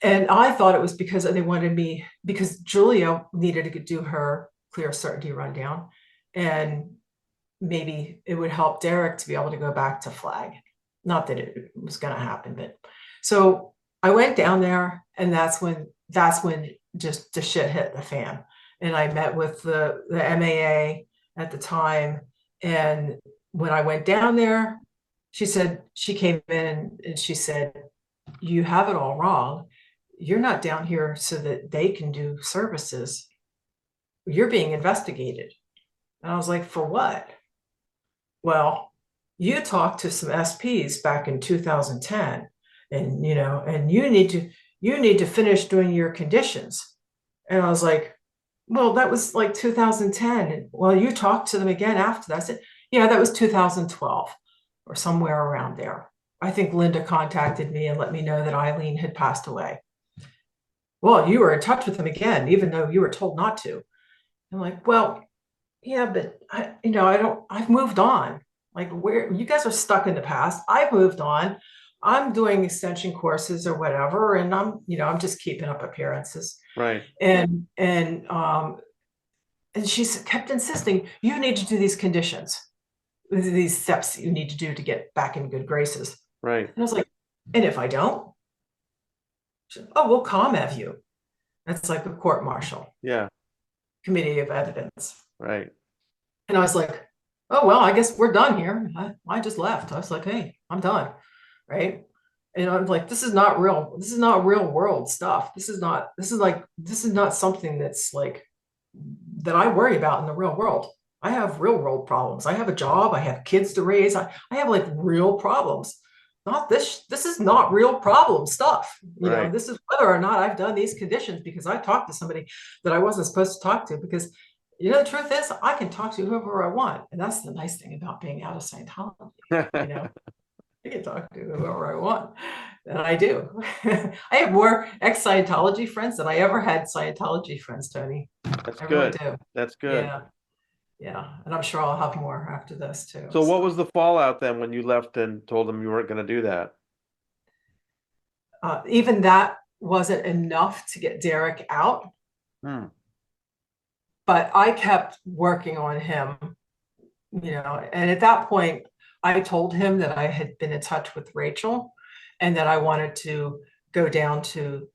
And I thought it was because they wanted me, because Julia needed to do her clear certainty rundown. And maybe it would help Derek to be able to go back to flag. Not that it was going to happen, but so I went down there, and that's when just the shit hit the fan. And I met with the MAA at the time. And when I went down there, she came in and she said, "You have it all wrong. You're not down here so that they can do services. You're being investigated." And I was like, "For what?" "Well, you talked to some SPs back in 2010, and and you need to finish doing your conditions." And I was like, "Well, that was like 2010." And, "Well, you talked to them again after that." I said, "Yeah, that was 2012 or somewhere around there. I think Linda contacted me and let me know that Eileen had passed away." "Well, you were in touch with them again, even though you were told not to." I'm like, "Well, yeah, but I've moved on. Like, where you guys are stuck in the past. I've moved on. I'm doing extension courses or whatever, and I'm just keeping up appearances." Right. And she's kept insisting, "You need to do these conditions, these steps that you need to do to get back in good graces." Right. And I was like, "And if I don't?" She said, "Oh, we'll ComEv you." That's like a court martial, Yeah. committee of evidence. Right. And I was like, "Oh, well, I guess we're done here." I just left. I was like, "Hey, I'm done." Right. And I'm like, this is not real world stuff. This is not something that's like that I worry about in the real world. I have real world problems. I have a job. I have kids to raise. I have like real problems. Not this. This is not real problem stuff. Right. This is whether or not I've done these conditions because I talked to somebody that I wasn't supposed to talk to, because the truth is I can talk to whoever I want. And that's the nice thing about being out of Scientology. I can talk to whoever I want. And I do. I have more ex-Scientology friends than I ever had Scientology friends, Tony. That's I really good. do. That's good. Yeah. Yeah. And I'm sure I'll have more after this too. So what was the fallout then when you left and told them you weren't going to do that? Even that wasn't enough to get Derek out, Hmm. but I kept working on him, and at that point, I told him that I had been in touch with Rachel and that I wanted to go down to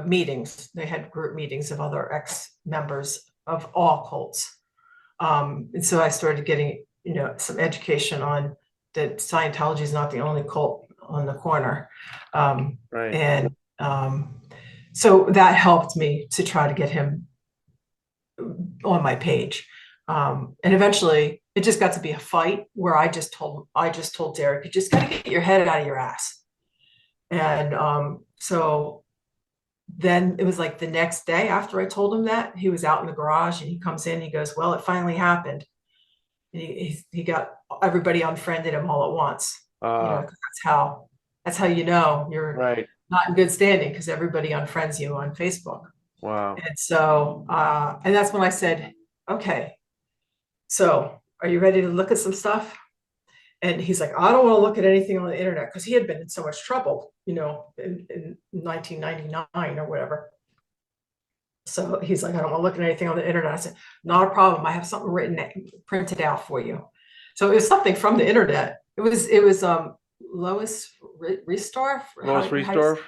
meetings. They had group meetings of other ex-members of all cults. And so I started getting, some education on that Scientology is not the only cult on the corner. Right. And so that helped me to try to get him on my page. And eventually it just got to be a fight where I just told Derek, "You just got to get your head out of your ass." And so then it was like the next day after I told him that, he was out in the garage and he comes in, he goes, well, it finally happened. And he got everybody unfriended him all at once, 'cause that's how you know you're Right. not in good standing because everybody unfriends you on Facebook. Wow. And so, and that's when I said, okay, so are you ready to look at some stuff? And he's like, I don't want to look at anything on the internet because he had been in so much trouble, in 1999 or whatever. So he's like, I don't want to look at anything on the internet. I said, not a problem. I have something printed out for you. So it was something from the internet. It was Lois Restorff. Lois How do you Reesdorf?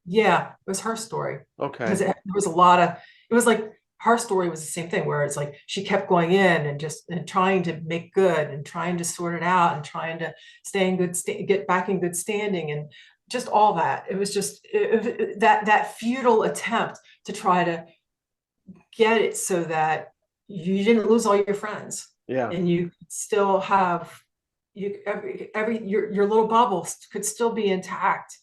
yeah, it was her story because Okay. there was a lot of, it was like her story was the same thing where it's like she kept going in and just and trying to make good and trying to sort it out and trying to stay in get back in good standing and just all that. It was just that futile attempt to try to get it so that you didn't lose all your friends Yeah. and you still have every your little bubble could still be intact.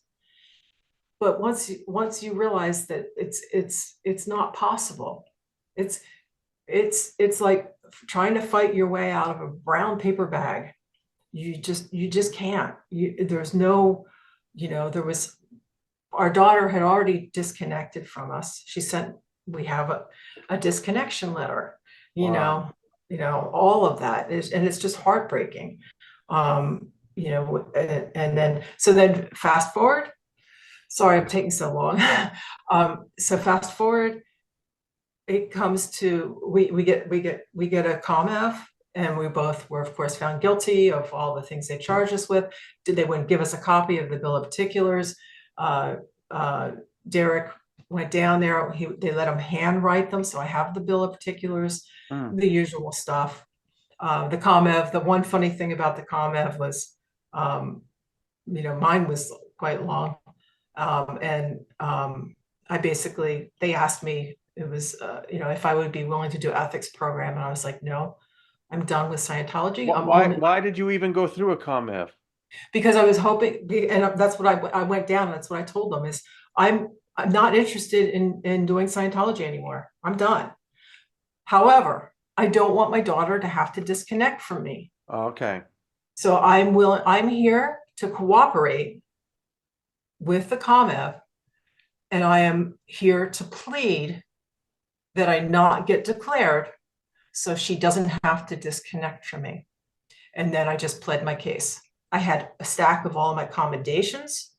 But once you realize that it's not possible, it's it's like trying to fight your way out of a brown paper bag. You just can't. There's no, there was our daughter had already disconnected from us. We have a disconnection letter, you Wow. know, all of that is, and it's just heartbreaking. And then so then fast forward. Sorry, I'm taking so long. So fast forward, it comes to we get a COMEV, and we both were of course found guilty of all the things they charged us with. They wouldn't give us a copy of the bill of particulars. Uh, uh, Derek went down there. They let him handwrite them, so I have the bill of particulars, Mm. the usual stuff. The COMEV. The one funny thing about the COMEV was, mine was quite long. I basically, they asked me, it was, if I would be willing to do ethics program. And I was like, no, I'm done with Scientology. I'm Why only, why did you even go through a ComF? because I was hoping, and that's what I went down. That's what I told them is I'm not interested in doing Scientology anymore. I'm done. However, I don't want my daughter to have to disconnect from me. Okay. So I'm here to cooperate with the ComEv, and I am here to plead that I not get declared so she doesn't have to disconnect from me. And then I just pled my case. I had a stack of all of my commendations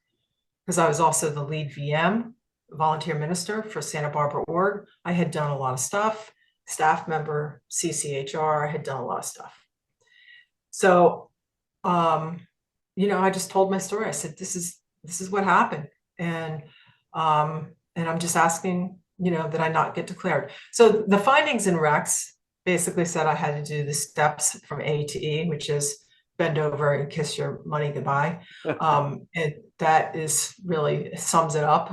because I was also the lead VM, volunteer minister for Santa Barbara org. I had done a lot of stuff, staff member, CCHR, I had done a lot of stuff. So, I just told my story. I said, this is what happened. And I'm just asking, that I not get declared. So the findings in Rex basically said I had to do the steps from A to E, which is bend over and kiss your money goodbye. And that is really sums it up.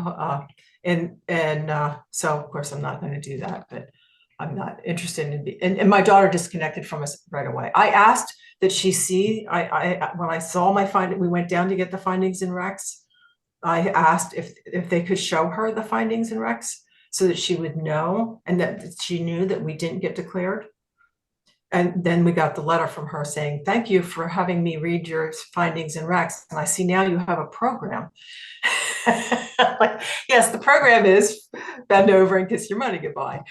So of course I'm not going to do that, but I'm not interested and my daughter disconnected from us right away. I asked that she see, when I saw my finding, we went down to get the findings in Rex. I asked if they could show her the findings in Rex so that she would know and that she knew that we didn't get declared. And then we got the letter from her saying, thank you for having me read your findings in Rex. And I see now you have a program. Like, yes, the program is bend over and kiss your money goodbye.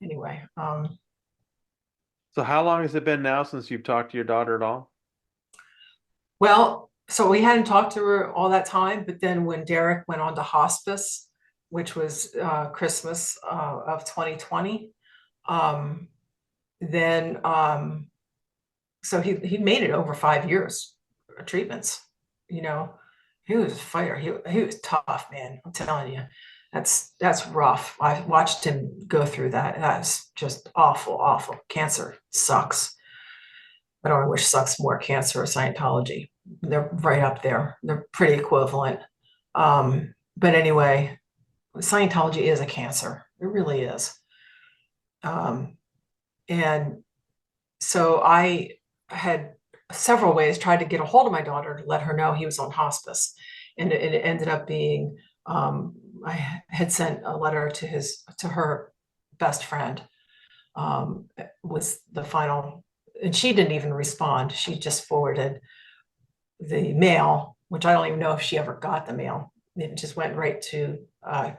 Anyway, So how long has it been now since you've talked to your daughter at all? well, so we hadn't talked to her all that time, but then when Derek went on to hospice, which was Christmas of 2020, um, then so he made it over 5 years of treatments. You know, he was a fighter. He was tough, man. I'm telling you, that's rough. I watched him go through that. That's just awful, awful. Cancer sucks. I don't know which sucks more, cancer or Scientology. They're right up there. They're pretty equivalent. But anyway, Scientology is a cancer. It really is. Um, and so I had several ways tried to get a hold of my daughter to let her know he was on hospice. And it ended up being, I had sent a letter to her best friend, was the final, and she didn't even respond. She just forwarded the mail, which I don't even know if she ever got the mail. It just went right to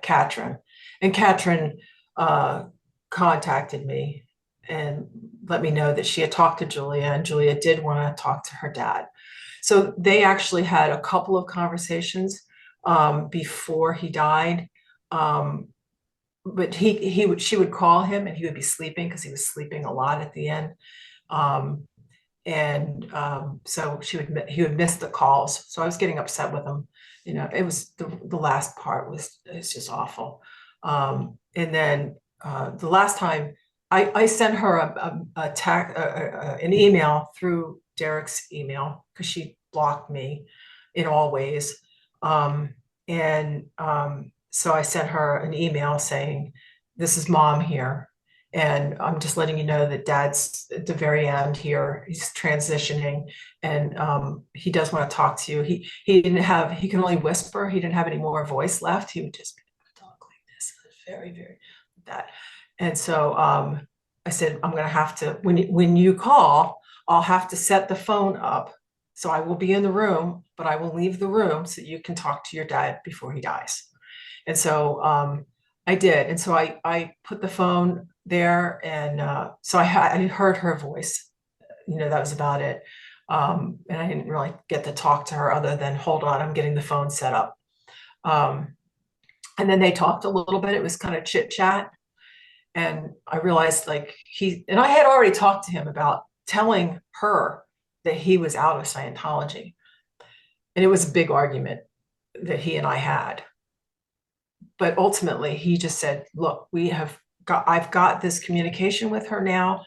Katrin. And Katrin contacted me and let me know that she had talked to Julia, and Julia did want to talk to her dad. So they actually had a couple of conversations before he died. But she would call him and he would be sleeping because he was sleeping a lot at the end. Um, and so he would miss the calls. So I was getting upset with him. You know, it was the last part was it's just awful. And then the last time I sent her an email through Derek's email because she blocked me in all ways. And so I sent her an email saying, "This is mom here. And I'm just letting you know that dad's at the very end here. He's transitioning and he does want to talk to you. He can only whisper. He didn't have any more voice left. He would just talk like this, very, very that. And so I said, I'm going to have to, when you call, I'll have to set the phone up. So I will be in the room, but I will leave the room so you can talk to your dad before he dies." And so I did. And so I put the phone there, and so I heard her voice. You know, that was about it. And I didn't really get to talk to her other than, "Hold on, I'm getting the phone set up." Um, and then they talked a little bit. It was kind of chit chat. And I realized like and I had already talked to him about telling her that he was out of Scientology. And it was a big argument that he and I had. But ultimately he just said, "Look, I've got this communication with her now,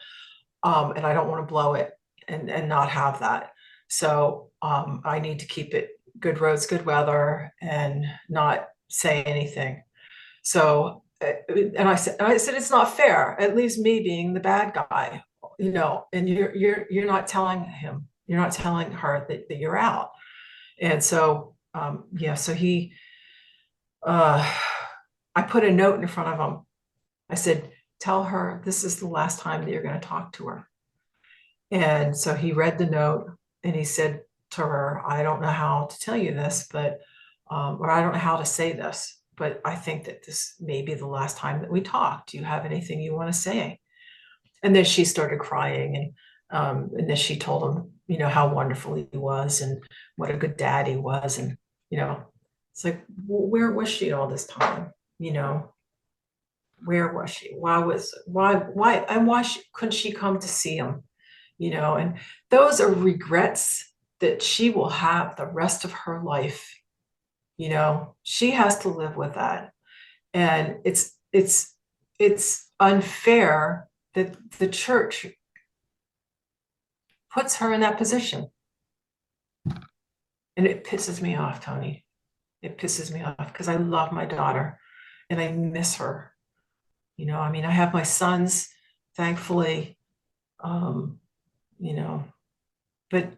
and I don't want to blow it and not have that. So I need to keep it good roads, good weather, and not say anything." So, and I said, "It's not fair. It leaves me being the bad guy, you know, and you're not telling him, you're not telling her that you're out." And so, yeah, so uh, I put a note in front of him. I said, "Tell her this is the last time that you're going to talk to her." And so he read the note and he said to her, "I don't know how to tell you this, but, or I don't know how to say this, but I think that this may be the last time that we talk. Do you have anything you want to say?" And then she started crying, and then she told him, you know, how wonderful he was and what a good dad he was. And, you know, it's like, where was she all this time? You know, where was she? And why couldn't she come to see him? You know, and those are regrets that she will have the rest of her life. You know, she has to live with that. And it's unfair that the church puts her in that position. And it pisses me off, Tony. It pisses me off because I love my daughter and I miss her. You know, I mean, I have my sons, thankfully, um, you know, but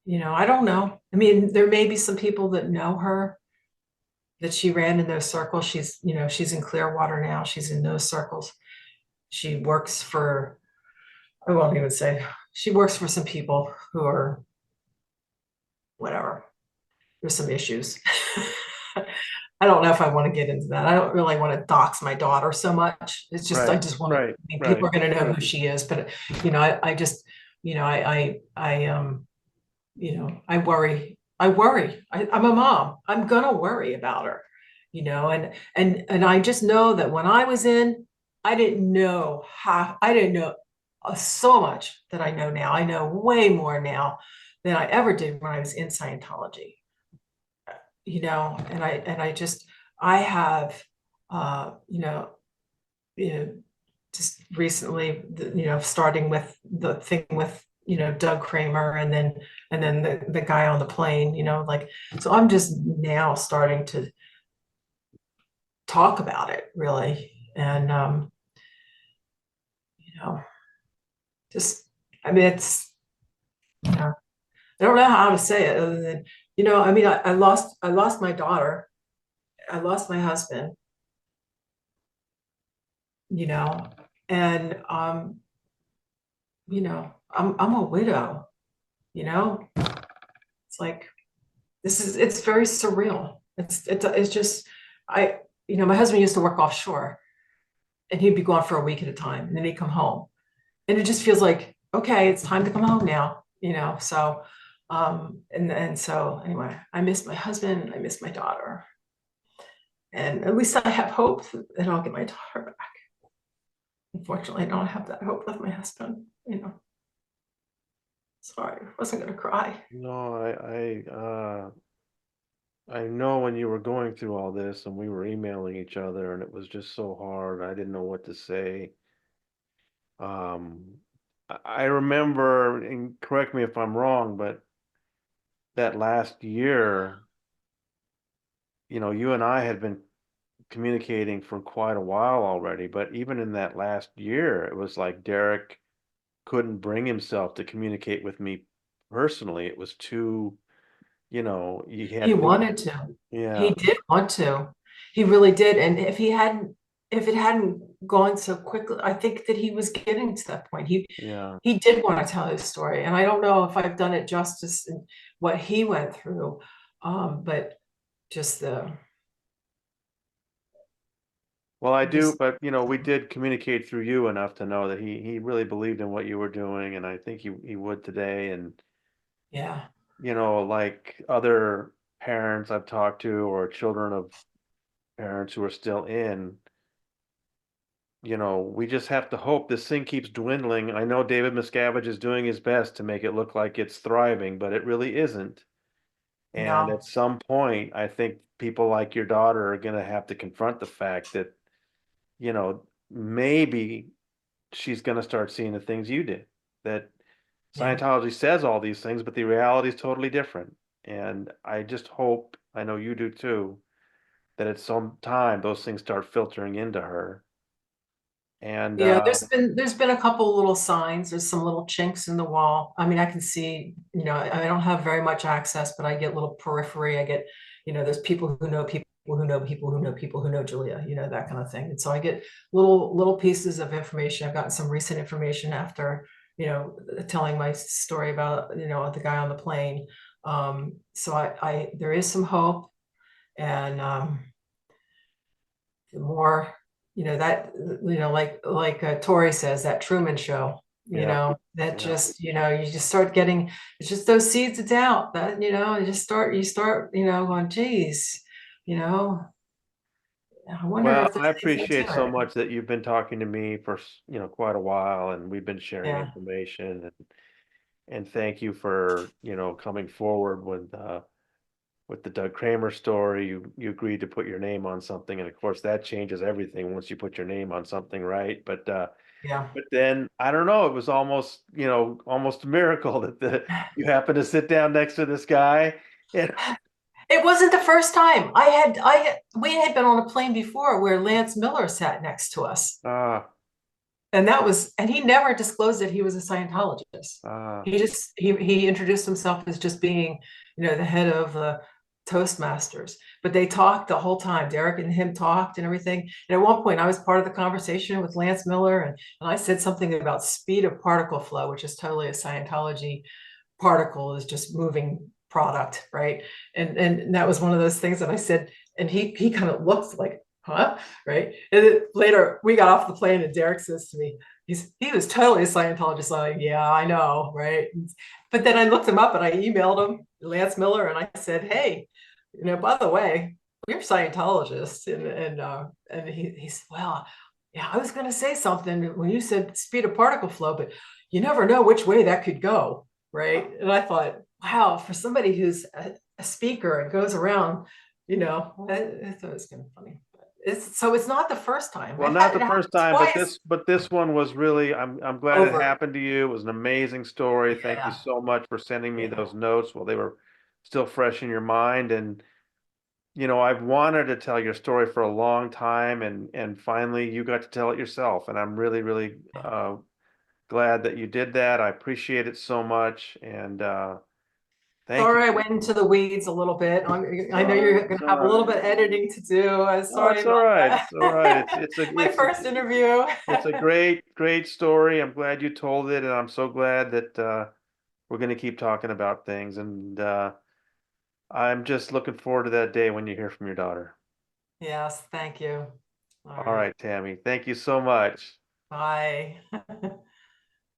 you know, I don't know. I mean, there may be some people that know her, that she ran in those circles. She's, you know, she's in Clearwater now. She's in those circles. She works for, I won't even say, she works for some people who are whatever. There's some issues. I don't know if I want to get into that. I don't really want to dox my daughter so much. It's just, I Right, just want to, right, I mean, people right. are going to know who she is, but you know, I just, you know, you know, I worry. I'm a mom. I'm gonna worry about her, you know, and I just know that when I was in, I didn't know so much that I know now. I know way more now than I ever did when I was in Scientology, you know, and I just I have you know, just recently, you know, starting with the thing with, you know, Doug Kramer and then the guy on the plane, you know, like, so I'm just now starting to talk about it really. And, you know, just, I mean, Yeah. I don't know how to say it other than, I mean, I lost my daughter. I lost my husband, you know, and I'm a widow, you know. It's like it's very surreal. It's just I my husband used to work offshore and he'd be gone for a week at a time and then he'd come home. And it just feels like, okay, it's time to come home now, So and so anyway, I miss my husband, I miss my daughter. And at least I have hope that I'll get my daughter back. Unfortunately, I don't have that hope with my husband. Sorry, I wasn't gonna cry. No, I know when you were going through all this and we were emailing each other and it was just so hard. I didn't know what to say. Um, I remember, and correct me if I'm wrong, but that last year, you and I had been communicating for quite a while already, but even in that last year, it was like Derek couldn't bring himself to communicate with me personally. It was too, you He had too, wanted to. He yeah, did want to. He really did. And if it hadn't gone so quickly, I think that he was getting to that point. yeah. He did want to tell his story. And I don't know if I've done it justice in what he went through. But just Well, I do, just but we did communicate through you enough to know that he really believed in what you were doing, and I think he would today. And yeah. like other parents I've talked to or children of parents who are still in, we just have to hope this thing keeps dwindling. I know David Miscavige is doing his best to make it look like it's thriving, but it really isn't. And at No. some point, I think people like your daughter are going to have to confront the fact that, maybe she's going to start seeing the things you did. That Yeah. Scientology says all these things, but the reality is totally different. And I just hope, I know you do too, that at some time those things start filtering into her. And Yeah, there's been a couple little signs. There's some little chinks in the wall. I mean, I can see, I don't have very much access, but I get little periphery. I get, there's people who know people who know people who know people who know Julia, that kind of thing. And so I get little pieces of information. I've gotten some recent information after, telling my story about, the guy on the plane. So I there is some hope, and the more that Tori says, that Truman Show, yeah, that yeah. just you just start getting, it's just those seeds of doubt that you start going, geez, you know I wonder Well, if there's I anything appreciate to so it. much that you've been talking to me for, quite a while and we've been sharing Yeah, information and thank you for, coming forward with the Doug Kramer story. You agreed to put your name on something, and of course that changes everything once you put your name on something, right? yeah. But then I don't know, it was almost, almost a miracle that you happened to sit down next to this guy. And It wasn't the first time. We had been on a plane before where Lance Miller sat next to us. ah, And he never disclosed that he was a Scientologist. ah, He introduced himself as just being, the head of the Toastmasters. But they talked the whole time. Derek and him talked and everything. And at one point, I was part of the conversation with Lance Miller, and I said something about speed of particle flow, which is totally a Scientology. Particle is just moving product, right? And that was one of those things that I said, and he kind of looked like, huh? Right. And then later we got off the plane and Derek says to me, he was totally a Scientologist. I'm like, yeah, I know, right? But then I looked him up and I emailed him, Lance Miller, and I said, hey, by the way, you're Scientologist. And he said, well, yeah, I was gonna say something when you said speed of particle flow, but you never know which way that could go, right? And I thought, wow, for somebody who's a speaker and goes around, I thought it was kind of funny. It's not the first time. well, not It the happened first time, but twice this one was really, I'm glad it over. happened to you. It was an amazing story. Thank you Yeah, so much for sending me yeah, those notes while they were still fresh in your mind. And I've wanted to tell your story for a long time, and finally you got to tell it yourself. And I'm really, really yeah. glad that you did that. I appreciate it so much, and thank you. Sorry, I went into the weeds a little bit. I know Oh, you're going it's to all have a little right. bit of editing to do. I'm Oh, sorry it's all about right. that. It's all right. My first interview. It's a great story. I'm glad you told it, and I'm so glad that we're going to keep talking about things. And I'm just looking forward to that day when you hear from your daughter. Yes, thank you. All All right. right, Tammy. Thank you so much. Bye.